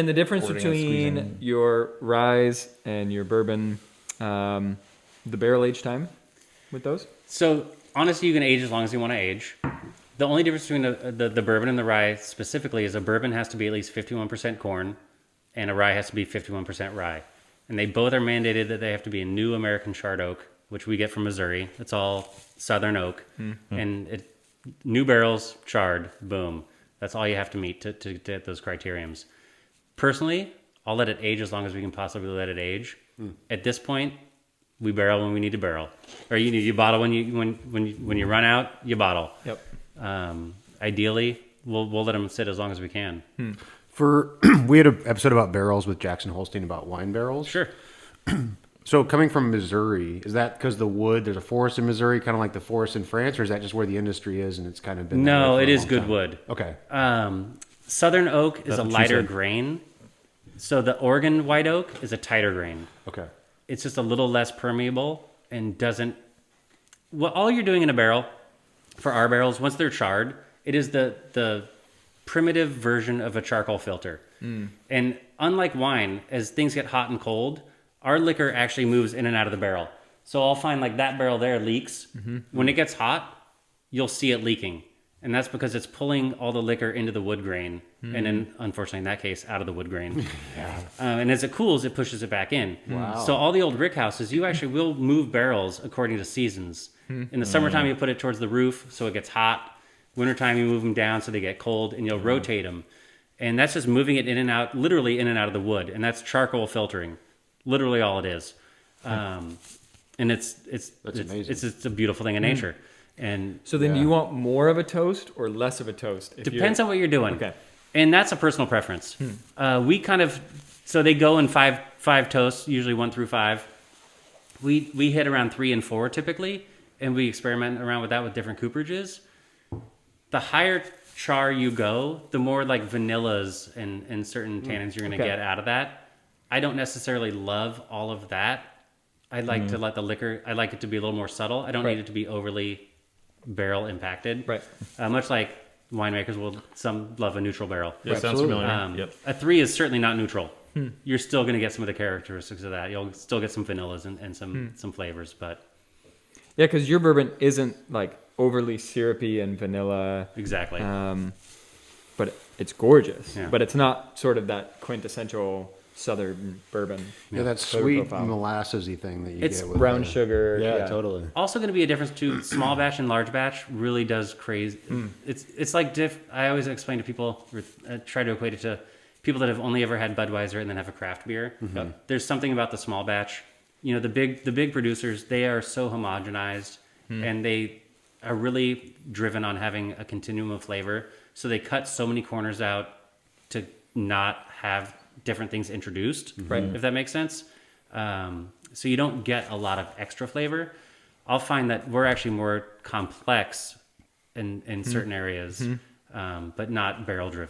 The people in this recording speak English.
And the difference pouring and between squeezing. your rye and your bourbon, the barrel age time with those? So honestly, you can age as long as you want to age. The only difference between the bourbon and the rye specifically is a bourbon has to be at least 51% corn and a rye has to be 51% rye. And they both are mandated that they have to be a new American charred oak, which we get from Missouri. It's all Southern oak. And new barrels, charred, boom. That's all you have to meet to get those criteriums. Personally, I'll let it age as long as we can possibly let it age. At this point, we barrel when we need to barrel, or you bottle when you run out, you bottle. Yep. Ideally, we'll let them sit as long as we can. We had an episode about barrels with Jackson Holstein about wine barrels. Sure. So coming from Missouri, is that because the wood? There's a forest in Missouri, kind of like the forest in France, or is that just where the industry is and it's kind of been? No, that way for it a is long good time? wood. Okay. Southern oak is That's a what she lighter said. grain, so the Oregon white oak is a tighter grain. Okay. It's just a little less permeable and doesn't. Well, all you're doing in a barrel, for our barrels, once they're charred, it is the primitive version of a charcoal filter. And unlike wine, as things get hot and cold, our liquor actually moves in and out of the barrel. So I'll find like that barrel there leaks. When it gets hot, you'll see it leaking. And that's because it's pulling all the liquor into the wood grain. And then, unfortunately, in that case, out of the wood grain. And as it cools, it pushes it back in. Wow. So all the old rick houses, you actually will move barrels according to seasons. In the summertime, you put it towards the roof so it gets hot. Wintertime, you move them down so they get cold, and you'll rotate them. And that's just moving it in and out, literally in and out of the wood. And that's charcoal filtering. Literally all it is. And it's amazing. it's a beautiful thing in nature. And So then do you want more of a toast or less of a toast? If depends on what you're doing. Okay. And that's a personal preference. We kind of, so they go in five toasts, usually 1 through 5. We hit around 3 and 4 typically, and we experiment around with that with different cooperages. The higher char you go, the more like vanillas and certain tannins you're going to Okay. get out of that. I don't necessarily love all of that. I like to let the liquor, I like it to be a little more subtle. I don't Right. need it to be overly barrel impacted. Right. Much like winemakers some love a neutral barrel. Yeah, sounds Absolutely. familiar. Yep. A 3 is certainly not neutral. You're still going to get some of the characteristics of that. You'll still get some vanillas and some flavors, but Yeah, because your bourbon isn't like overly syrupy and vanilla, exactly. but it's gorgeous. Yeah. But it's not sort of that quintessential Southern bourbon. Yeah, that flavor sweet profile. molassesy thing that you It's get with Brown the- sugar. Yeah, totally. Also going to be a difference too. Small batch and large batch really does crazy. It's like I always explain to people, or try to equate it to people that have only ever had Budweiser and then have a craft beer. There's something about the small batch. You know, the big producers, they are so homogenized and they are really driven on having a continuum of flavor. So they cut so many corners out to not have different things introduced, Right. if that makes sense. So you don't get a lot of extra flavor. I'll find that we're actually more complex in certain areas, but not barrel driven.